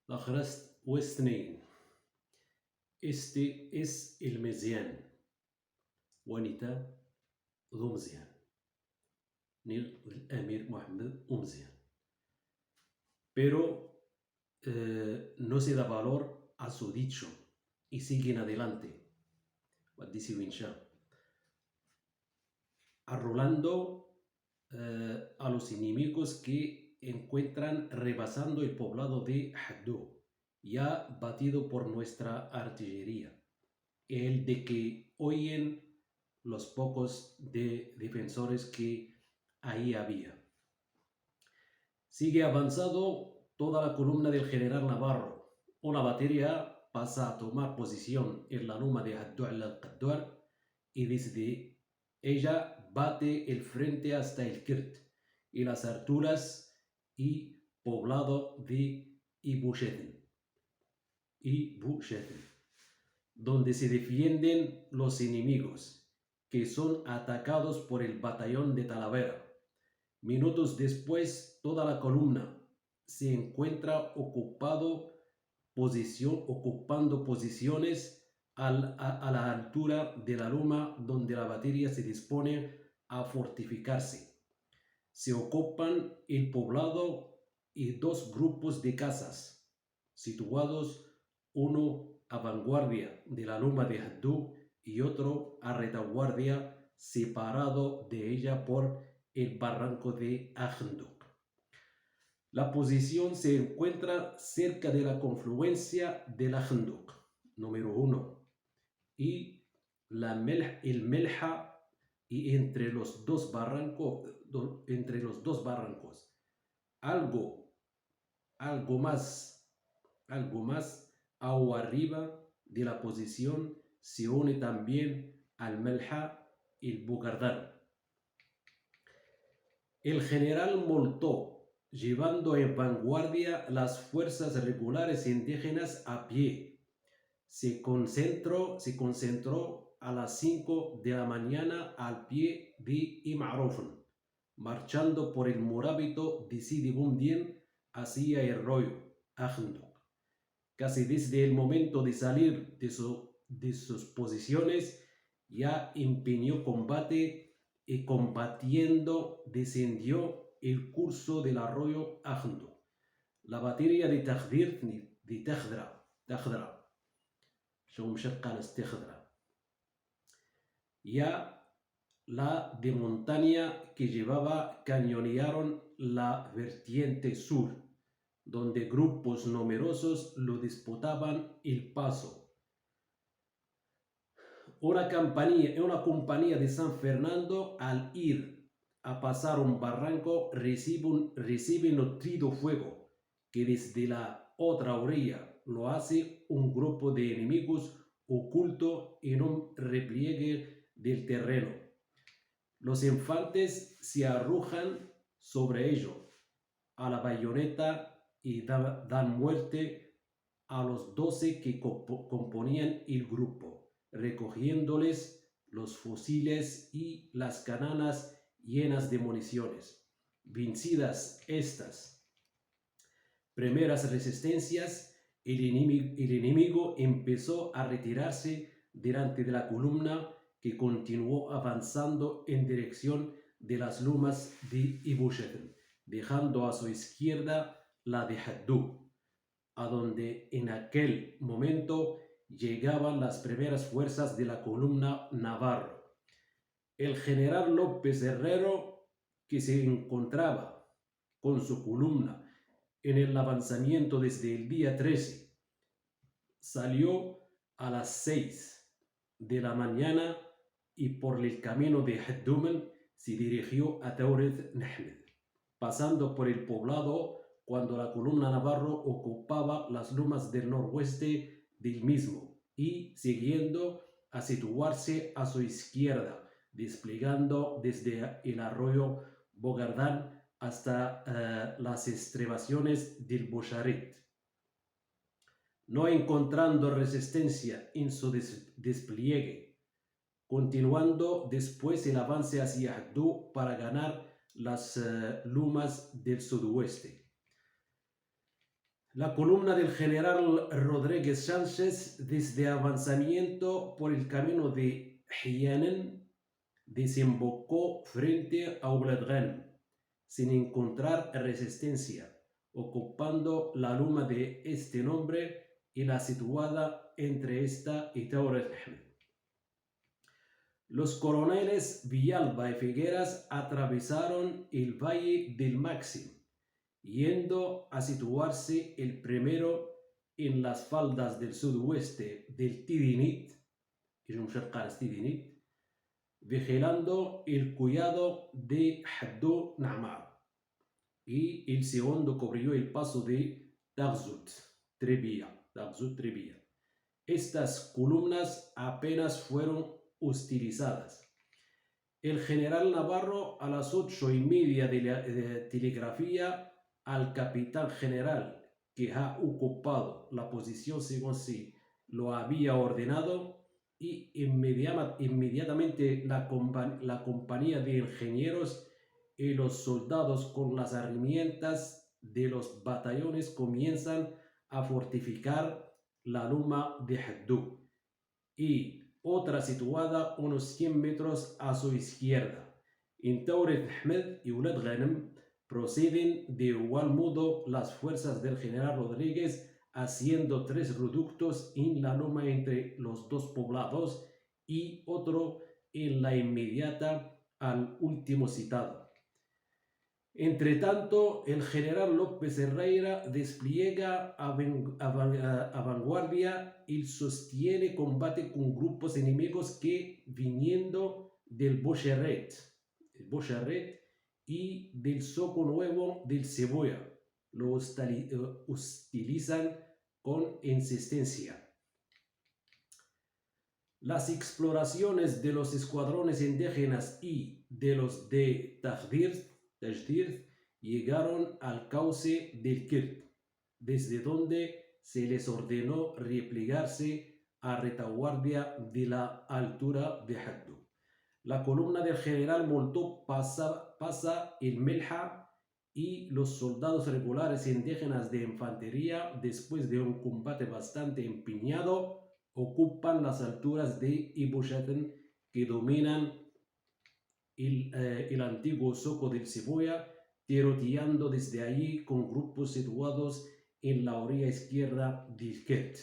الأخرست واثنين. Este es el مزيان. ونتا ذو مزيان. Ni el Emir Mohammed مزيان. Pero no se da valor a su dicho y siguen adelante. Dice Winsha. Arrolando a los enemigos que encuentran rebasando el poblado de Haddou, ya batido por nuestra artillería, el de que oyen los pocos defensores que ahí había. Sigue avanzado toda la columna del general Navarro. Una batería pasa a tomar posición en la loma de Haddou al-Qaddar y desde ella bate el frente hasta el Kirt y las alturas y poblado de Ibushethen, donde se defienden los enemigos, que son atacados por el batallón de Talavera. Minutos después, toda la columna se encuentra ocupando posiciones a la altura de la loma donde la batería se dispone a fortificarse. Se ocupan el poblado y dos grupos de casas situados, uno a vanguardia de la loma de Haddou y otro a retaguardia, separado de ella por el barranco de Agenduk. La posición se encuentra cerca de la confluencia del Agenduk, número 1, y el Melha, y entre los dos barrancos, algo más arriba de la posición se une también al Melha el Bugardán. El general Moltó, llevando en vanguardia las fuerzas regulares indígenas a pie, se concentró a las 5 de la mañana al pie de Im'arufen, marchando por el Morabito de Sidi Boumdien hacia el arroyo Agenduk. Casi desde el momento de salir de sus posiciones, ya empeñó combate y combatiendo descendió el curso del arroyo Agenduk. La batería de Tahdra, ya la de montaña que llevaba cañonearon la vertiente sur, donde grupos numerosos lo disputaban el paso. Una compañía de San Fernando, al ir a pasar un barranco, recibe nutrido fuego, que desde la otra orilla lo hace un grupo de enemigos oculto en un repliegue del terreno. Los infantes se arrojan sobre ello a la bayoneta y dan muerte a los 12 que componían el grupo, recogiéndoles los fusiles y las cananas llenas de municiones. Vencidas estas primeras resistencias, el enemigo empezó a retirarse delante de la columna, que continuó avanzando en dirección de las lomas de Ibushethen, dejando a su izquierda la de Haddou, a donde en aquel momento llegaban las primeras fuerzas de la columna Navarro. El general López Herrero, que se encontraba con su columna en el avanzamiento desde el día 13, salió a las 6 de la mañana y por el camino de Haddoumen se dirigió a Tauret Nahmed, pasando por el poblado cuando la columna Navarro ocupaba las lomas del noroeste del mismo y siguiendo a situarse a su izquierda, desplegando desde el arroyo Bogardán hasta las estribaciones del Bosharet. No encontrando resistencia en su despliegue, continuando después el avance hacia Haddou para ganar las lomas del sudoeste. La columna del general Rodríguez Sánchez desde avanzamiento por el camino de Hyanen desembocó frente a Ouladgan sin encontrar resistencia, ocupando la loma de este nombre y la situada entre esta y Tauret Ahmed. Los coroneles Villalba y Figueras atravesaron el Valle del Máximo, yendo a situarse el primero en las faldas del sudoeste del Tidinit, vigilando el collado de Haddou Namar, y el segundo cubrió el paso de Darzut Trebia. Estas columnas apenas fueron utilizadas. El general Navarro a las 8:30 de telegrafía al capitán general que ha ocupado la posición según si lo había ordenado, y inmediatamente la compañía de ingenieros y los soldados con las herramientas de los batallones comienzan a fortificar la loma de Haddou y otra situada unos 100 metros a su izquierda. En Tauret Ahmed y Oulad Ghanem proceden de igual modo las fuerzas del general Rodríguez, haciendo 3 reductos en la loma entre los dos poblados y otro en la inmediata al último citado. Entre tanto, el general López Herrera despliega a vanguardia y sostiene combate con grupos enemigos que, viniendo del Bocherret y del Soco Nuevo del Cebolla, lo hostilizan con insistencia. Las exploraciones de los escuadrones indígenas y de los de Tajdir llegaron al cauce del Kirt, desde donde se les ordenó replegarse a retaguardia de la altura de Haddou. La columna del general Moltó pasa el Melha y los soldados regulares indígenas de infantería, después de un combate bastante empeñado, ocupan las alturas de Ibushaten que dominan el antiguo Soco del Cebolla, tiroteando desde allí con grupos situados en la orilla izquierda del Ket.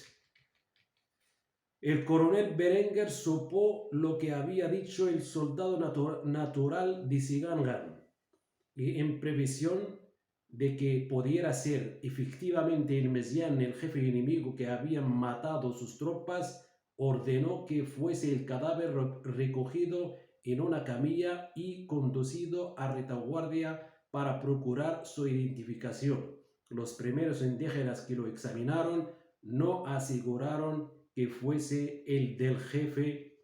El coronel Berenguer supo lo que había dicho el soldado natural de Sigangan, y en previsión de que pudiera ser efectivamente el Mesián el jefe enemigo que habían matado sus tropas, ordenó que fuese el cadáver recogido en una camilla y conducido a retaguardia para procurar su identificación. Los primeros indígenas que lo examinaron no aseguraron que fuese el del jefe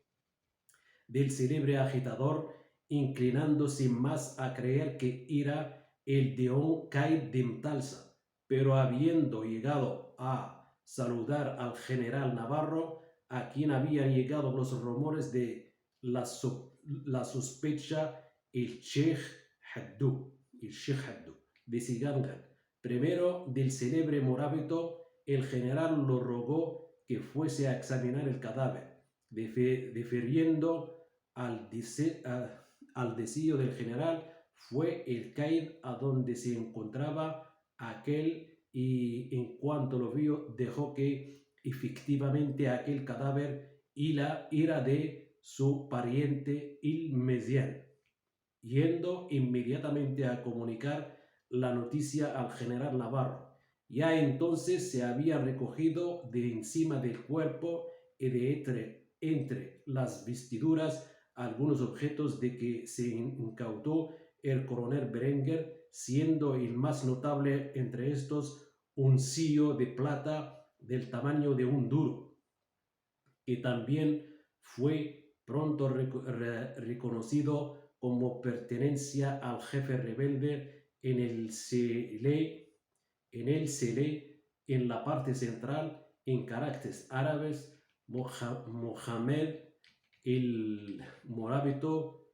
del célebre agitador, inclinándose más a creer que era el de un Caid de Mtalsa, pero habiendo llegado a saludar al general Navarro, a quien habían llegado los rumores de la sospecha, el Sheikh Haddou de Sigangan, primero del célebre morábito, el general lo rogó que fuese a examinar el cadáver, defiriendo al deseo del general. Fue el Caid a donde se encontraba aquel, y en cuanto lo vio dejó que efectivamente aquel cadáver era de su pariente Il Mesián, yendo inmediatamente a comunicar la noticia al general Navarro. Ya entonces se había recogido de encima del cuerpo y de entre las vestiduras algunos objetos de que se incautó el coronel Berenguer, siendo el más notable entre estos un sello de plata del tamaño de un duro, que también fue pronto reconocido como pertenencia al jefe rebelde en el Selé, en la parte central, en caracteres árabes, Mohamed el Morábito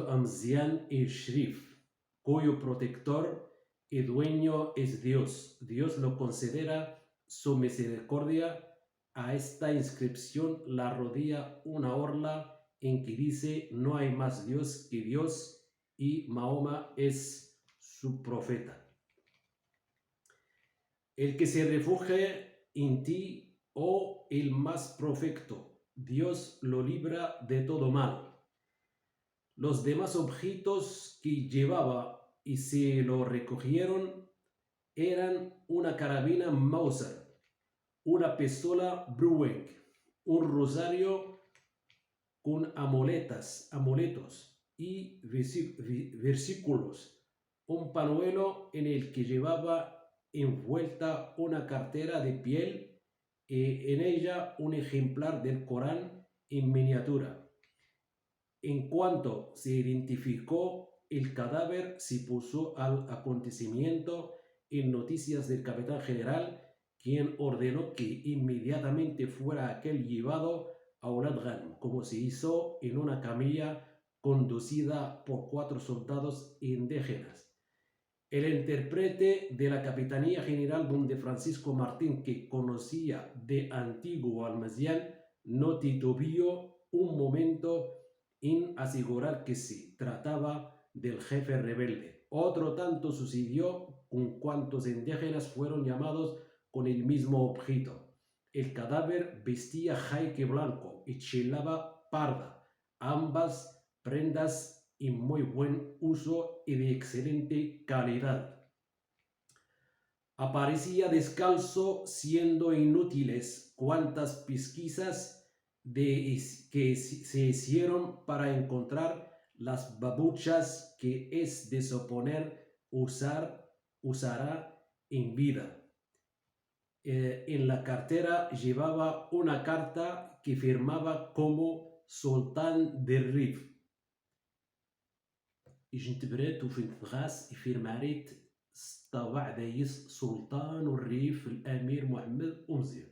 Amzian el Shrif, cuyo protector y dueño es Dios. Dios lo considera su misericordia. A esta inscripción la rodea una orla en que dice: no hay más Dios que Dios, y Mahoma es su profeta. El que se refugie en ti, oh el más perfecto, Dios lo libra de todo mal. Los demás objetos que llevaba y se lo recogieron eran una carabina Mauser, una pistola Brewing, un rosario con amuletos y versículos, un pañuelo en el que llevaba envuelta una cartera de piel y en ella un ejemplar del Corán en miniatura. En cuanto se identificó el cadáver, se puso al acontecimiento en noticias del capitán general, quien ordenó que inmediatamente fuera aquel llevado a Oulad Ghanem, como se hizo en una camilla conducida por 4 soldados indígenas. El intérprete de la Capitanía General, don Francisco Martín, que conocía de antiguo al Mazián, no titubeó un momento en asegurar que se trataba del jefe rebelde. Otro tanto sucedió con cuantos indígenas fueron llamados con el mismo objeto. El cadáver vestía jaique blanco y chelaba parda, ambas prendas en muy buen uso y de excelente calidad. Aparecía descalzo, siendo inútiles cuantas pesquisas que se hicieron para encontrar las babuchas que es de suponer usará en vida. En la cartera llevaba una carta que firmaba como Sultán de Rif. يجنتبرات وفين تغاس يفيرماريت سطاوع دايس سلطان الريف الأمير محمد أمزير.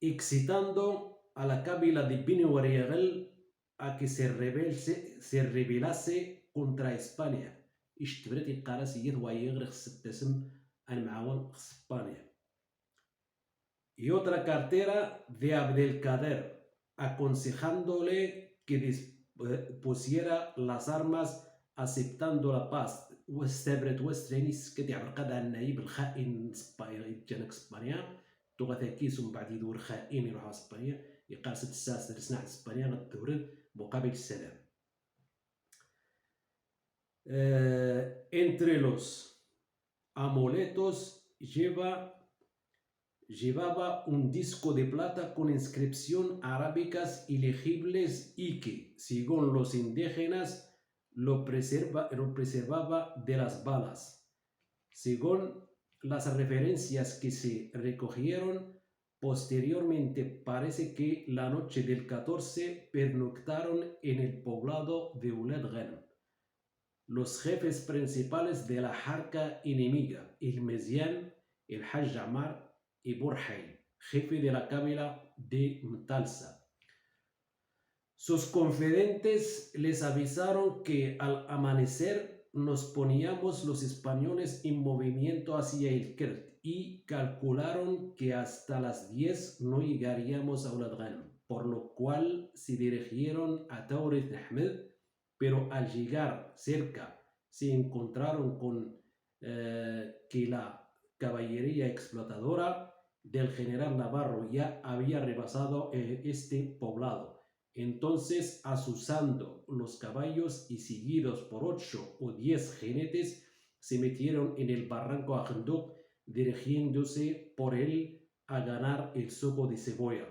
Excitando a la cábila de Bini Wariagal a que se rebelase contra España. اشتبرات القارس يد ويغرق ستسم المعاون España. Y otra cartera de Abdelkader aconsejándole que pusiera las armas aceptando la paz. واستبرت وسترينيس كدي عبرقاد عن النايب الخائن جانك اسبانيا توغا كيس ومن بعد يدور خائن يروح اسبانيا يقارس الساس درسنا على اسبانيا غتورد مقابل السلام. Entre los amuletos llevaba un disco de plata con inscripción arábicas ilegibles y que, según los indígenas, lo preservaba de las balas. Según las referencias que se recogieron posteriormente, parece que la noche del 14 pernoctaron en el poblado de Oulad Ghanem los jefes principales de la jarca enemiga, el Mezián, el Hajj Amar y Burhay, jefe de la cábila de Mtalsa. Sus confidentes les avisaron que al amanecer nos poníamos los españoles en movimiento hacia el Kert y calcularon que hasta las 10 no llegaríamos a Oulad Ghanem, por lo cual se dirigieron a Tauret Ahmed, pero al llegar cerca se encontraron con que la caballería explotadora del general Navarro ya había rebasado este poblado. Entonces, asusando los caballos y seguidos por 8 o 10 jinetes, se metieron en el barranco Ajenduk, dirigiéndose por él a ganar el Soco de Cebolla.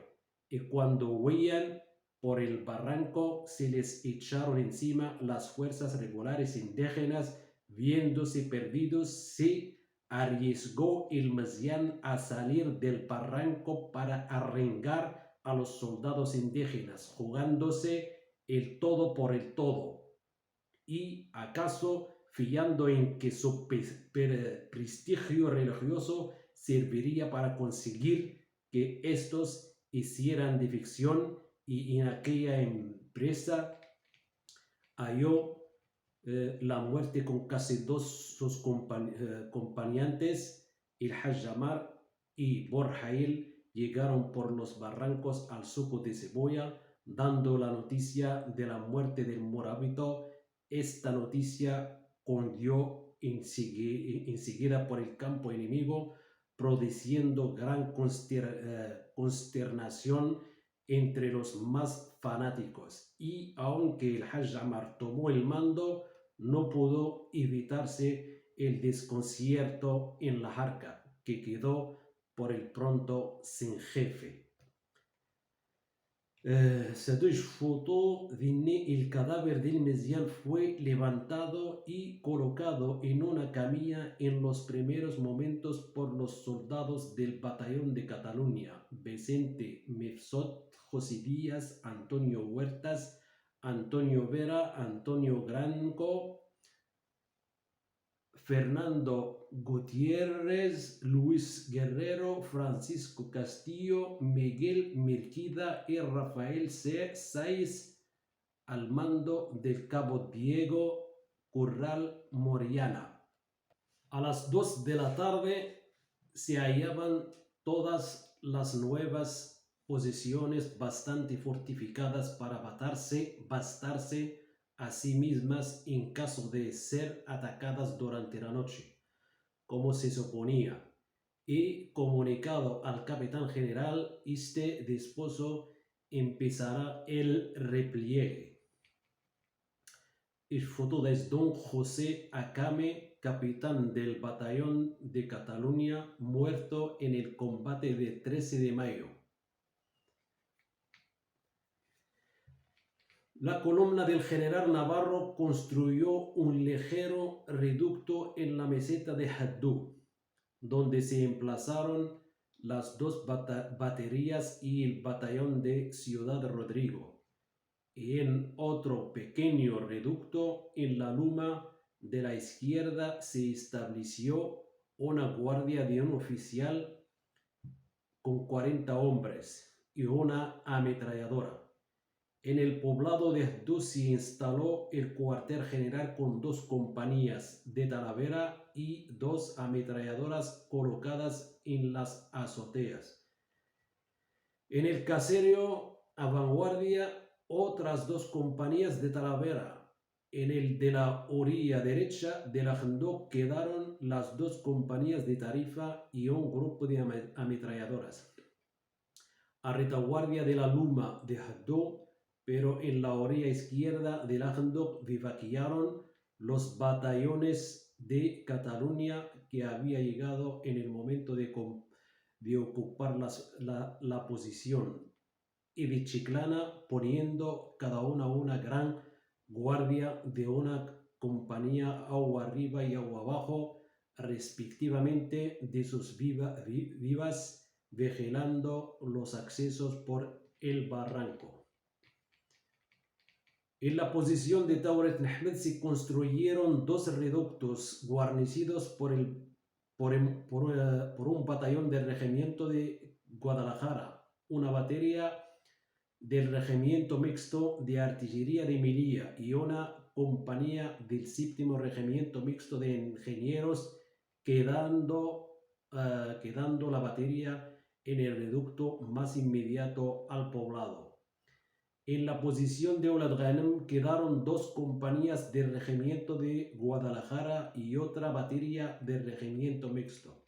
Y cuando huían por el barranco, se les echaron encima las fuerzas regulares indígenas. Viéndose perdidos, se arriesgó el Mazián a salir del barranco para arrengar a los soldados indígenas, jugándose el todo por el todo, y acaso fiando en que su prestigio religioso serviría para conseguir que estos hicieran defección, y en aquella empresa halló la muerte con casi todos sus acompañantes, el Hajj Amar y Borjail, llegaron por los barrancos al suco de Cebolla, dando la noticia de la muerte del morabito. Esta noticia corrió enseguida por el campo enemigo, produciendo gran consternación entre los más fanáticos. Y aunque el Hajj Amar tomó el mando, no pudo evitarse el desconcierto en la Jarca, que quedó por el pronto sin jefe. Cette foto el cadáver del Mesián fue levantado y colocado en una camilla en los primeros momentos por los soldados del batallón de Cataluña: Vicente Mefsot, José Díaz, Antonio Huertas, Antonio Vera, Antonio Granco, Fernando Gutiérrez, Luis Guerrero, Francisco Castillo, Miguel Mirquida y Rafael Saiz, al mando del cabo Diego Curral Moriana. A las 2 de la tarde se hallaban todas las nuevas posiciones bastante fortificadas para bastarse a sí mismas en caso de ser atacadas durante la noche, como se suponía, y comunicado al capitán general, este dispuso empezará el repliegue. El foto es don José Acame, capitán del batallón de Cataluña, muerto en el combate de 13 de mayo. La columna del general Navarro construyó un ligero reducto en la meseta de Haddou, donde se emplazaron las dos baterías y el batallón de Ciudad Rodrigo, y en otro pequeño reducto en la loma de la izquierda se estableció una guardia de un oficial con 40 hombres y una ametralladora. En el poblado de Haddou se instaló el cuartel general con 2 compañías de Talavera y 2 ametralladoras colocadas en las azoteas. En el caserío a vanguardia, otras 2 compañías de Talavera. En el de la orilla derecha de la Haddou quedaron las 2 compañías de Tarifa y un grupo de ametralladoras. A retaguardia de la loma de Haddou, pero en la orilla izquierda del Haddou vivaquearon los batallones de Cataluña que había llegado en el momento de ocupar la posición, y de Chiclana, poniendo cada una gran guardia de una compañía agua arriba y agua abajo, respectivamente, de sus vivas, vigilando los accesos por el barranco. En la posición de Tauret Ahmed se construyeron 2 reductos guarnecidos por un batallón del regimiento de Guadalajara, una batería del regimiento mixto de artillería de Melilla y una compañía del 7º regimiento mixto de ingenieros, quedando la batería en el reducto más inmediato al poblado. En la posición de Oulad Ghanem quedaron 2 compañías del regimiento de Guadalajara y otra batería del regimiento mixto.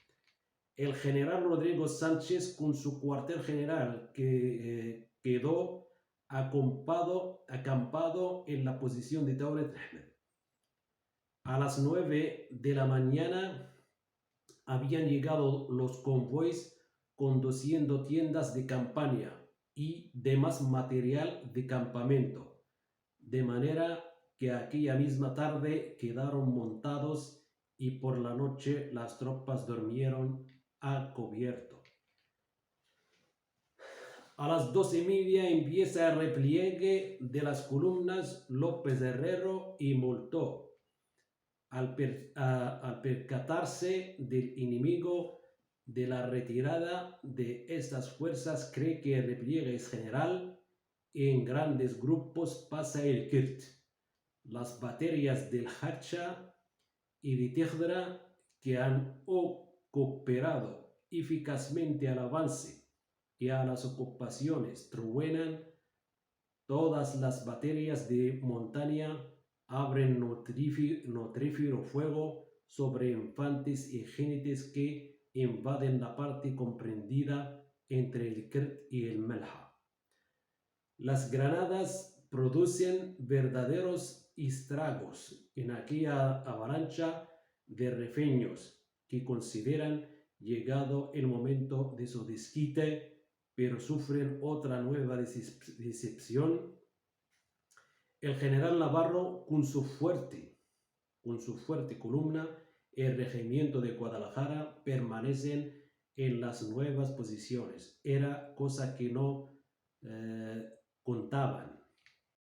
El general Rodrigo Sánchez, con su cuartel general, que quedó acampado en la posición de Tauret Ahmed. A las 9 de la mañana habían llegado los convoys conduciendo tiendas de campaña y demás material de campamento, de manera que aquella misma tarde quedaron montados y por la noche las tropas durmieron a cubierto. A las 12:30 empieza el repliegue de las columnas López Herrero y Moltó. Al percatarse del enemigo de la retirada de estas fuerzas, cree que el repliegue es general y en grandes grupos pasa el Kirt. las baterías del Hacha y de Tehdra, que han cooperado eficazmente al avance y a las ocupaciones, truenan. Todas las baterías de montaña abren nutrífero fuego sobre infantes y jinetes que invaden la parte comprendida entre el Kert y el Melha. Las granadas producen verdaderos estragos en aquella avalancha de rifeños que consideran llegado el momento de su desquite, pero sufren otra nueva decepción. El general Navarro, con su fuerte columna, el regimiento de Guadalajara, permanecen en las nuevas posiciones. Era cosa que no contaban.